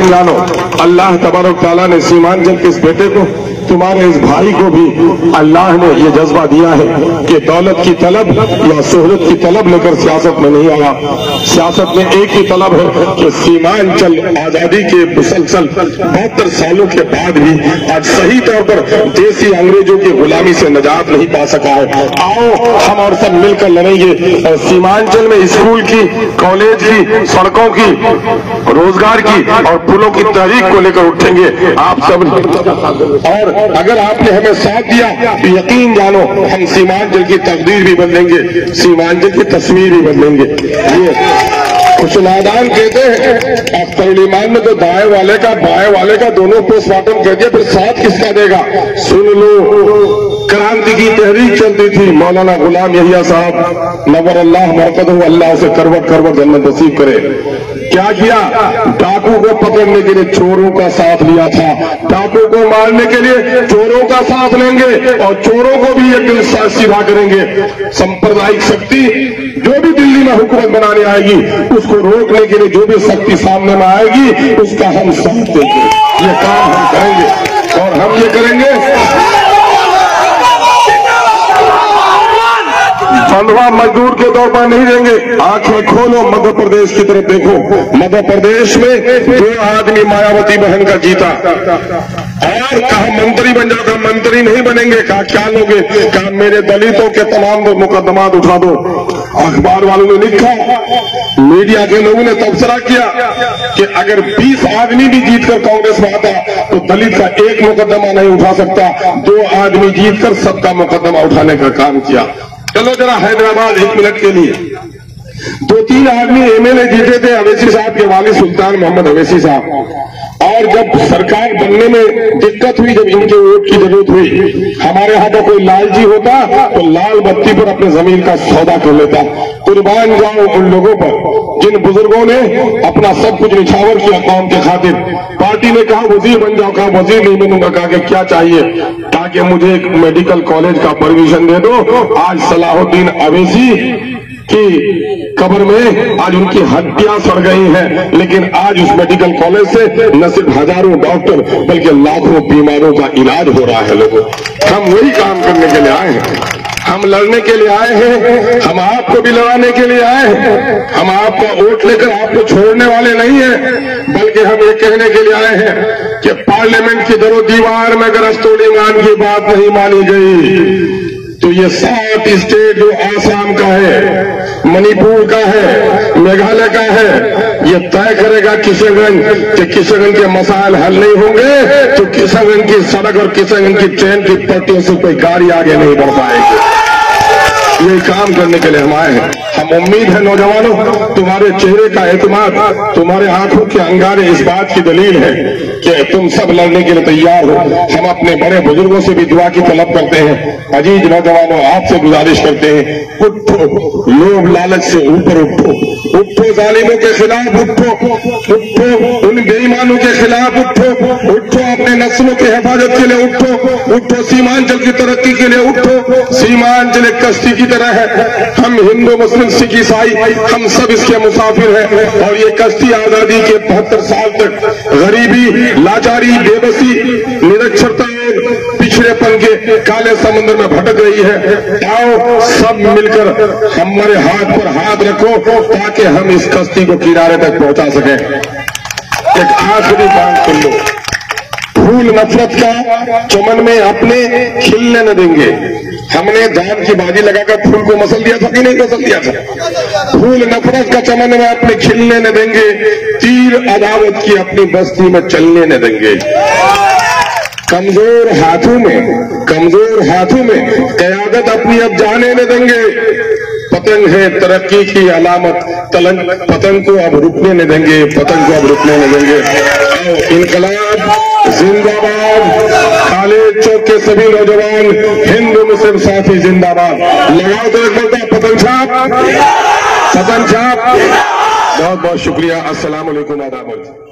यकीन जानो, अल्लाह तबारक तआला ने सीमांचल के इस बेटे को, तुम्हारे इस भाई को भी अल्लाह ने ये जज्बा दिया है कि दौलत की तलब या शोहरत की तलब लेकर सियासत में नहीं आया। सियासत में एक ही तलब है कि सीमांचल आजादी के मुसलसल 72 सालों के बाद भी आज सही तौर पर देसी अंग्रेजों की गुलामी से निजात नहीं पा सका है। आओ हम और सब मिलकर लड़ेंगे और सीमांचल में स्कूल की, कॉलेज की, सड़कों की, रोजगार की और पुलों की तहरीक को लेकर उठेंगे आप सब। और अगर आपने हमें साथ दिया तो यकीन जानो हम सीमांचल की तकदीर भी बदलेंगे, सीमांचल की तस्वीर भी बदलेंगे। ये कुछ नादान कहते हैं अख्तर ईमान में तो दाएं वाले का बाएं वाले का दोनों पोस्टमार्टम कह दिया, फिर साथ किसका देगा? सुन लो, क्रांति की तहरीक चलती थी, मौलाना गुलाम यहिया साहब नवर अल्लाह मरकदहू, अल्लाह से करवट करवट जन्नत नसीब करे। क्या किया? डाकू को पकड़ने के लिए चोरों का साथ लिया था, डाकू को मारने के लिए चोरों का साथ लेंगे और चोरों को भी एक दिन सीधा करेंगे। सांप्रदायिक शक्ति जो भी दिल्ली में हुकूमत बनाने आएगी उसको रोकने के लिए जो भी शक्ति सामने में आएगी उसका हम साथ देंगे। ये काम हम करेंगे और हम ये करेंगे। बंधुआ मजदूर के तौर पर नहीं देंगे। आंखें खोलो, मध्य प्रदेश की तरफ देखो। मध्य प्रदेश में 2 आदमी मायावती बहन का जीता और कहा मंत्री बन जाओ, कहा मंत्री नहीं बनेंगे। कहा क्या लोगे? कहा मेरे दलितों के तमाम मुकदमात उठा दो। अखबार वालों ने लिखा, मीडिया के लोगों ने तबसरा किया कि अगर 20 आदमी भी जीतकर कांग्रेस में आता तो दलित का एक मुकदमा नहीं उठा सकता। 2 आदमी जीतकर सबका मुकदमा उठाने का काम किया। चलो जरा हैदराबाद 1 मिनट के लिए। 2-3 आदमी एमएलए जीते थे, अवैसी साहब के वालिद सुल्तान मोहम्मद अवैसी साहब। और जब सरकार बनने में दिक्कत हुई, जब इनके वोट की जरूरत हुई, हमारे यहाँ पर कोई लालची होता तो लाल बत्ती पर अपने जमीन का सौदा कर लेता। कुर्बान जाओ उन लोगों पर जिन बुजुर्गों ने अपना सब कुछ निछावर किया कौम के खातिर। पार्टी ने कहा वजीर बन जाओ, कहा वजीर नहीं बनूंगा। कहा कि क्या चाहिए? ताकि मुझे एक मेडिकल कॉलेज का परमिशन दे दो। आज सलाहुद्दीन अवैसी की कब्र में आज उनकी हड्डियां सड़ गई हैं, लेकिन आज उस मेडिकल कॉलेज से न सिर्फ हजारों डॉक्टर बल्कि लाखों बीमारों का इलाज हो रहा है। लोगों, हम वही काम करने के लिए आए हैं, हम लड़ने के लिए आए हैं, हम आपको भी लड़ाने के लिए आए हैं। हम आपका वोट लेकर आपको छोड़ने वाले नहीं हैं, बल्कि हम ये कहने के लिए आए हैं कि पार्लियामेंट की दरो दीवार में अगर अख्तर ईमान की बात नहीं मानी गई तो ये 7 स्टेट जो आसाम का है, मणिपुर का है, मेघालय का है, ये तय करेगा किशनगंज कि किशनगंज के मसाइल हल नहीं होंगे तो किशनगंज की सड़क और किशनगंज की ट्रेन की पटरियों से कोई गाड़ी आगे नहीं बढ़ पाएगी। ये काम करने के लिए हम आए हैं। हम उम्मीद है नौजवानों, तुम्हारे चेहरे का एतमाद, तुम्हारे आंखों के अंगारे इस बात की दलील है कि तुम सब लड़ने के लिए तैयार हो। हम अपने बड़े बुजुर्गों से भी दुआ की तलब करते हैं। अजीज नौजवानों, आपसे गुजारिश करते हैं, उठो, लोभ लालच से ऊपर उठो, उठो जालिमों के खिलाफ उठो, उठो उन बेईमानों के खिलाफ उठो, उठो अपने नस्लों की हिफाजत के लिए उठो, उठो सीमांचल की तरक्की के लिए उठो। सीमांचल एक कश्ती की तरह है, हम हिंदू मुस्लिम सिख ईसाई हम सब इसके मुसाफिर हैं और ये कश्ती आजादी के 72 साल तक गरीबी, लाचारी, बेबसी, निरक्षरता और पिछड़ेपन के काले समुद्र में भटक रही है। आओ सब मिलकर हमारे हाथ पर हाथ रखो ताकि हम इस कश्ती को किनारे तक पहुंचा सकें। एक आखिरी बात सुन लो, फूल नफरत का चमन में अपने खिलने न देंगे। हमने जान की बाजी लगाकर फूल को मसल दिया था कि नहीं मसल दिया था? फूल नफरत का चमन में अपने खिलने न देंगे, तीर अदावत की अपनी बस्ती में चलने न देंगे। कमजोर हाथों में कयादत अपनी अब जाने न देंगे। पतंग है तरक्की की अलामत, पतंग को अब रुकने न देंगे, पतंग को अब रुकने न देंगे। इनकलाब जिंदाबाद, खालिद चौक के सभी नौजवान, हिंदू मुस्लिम साथी जिंदाबाद। लगाओ तो एक बार पतंग छाप। बहुत बहुत शुक्रिया। अस्सलाम वालेकुम, आदाब।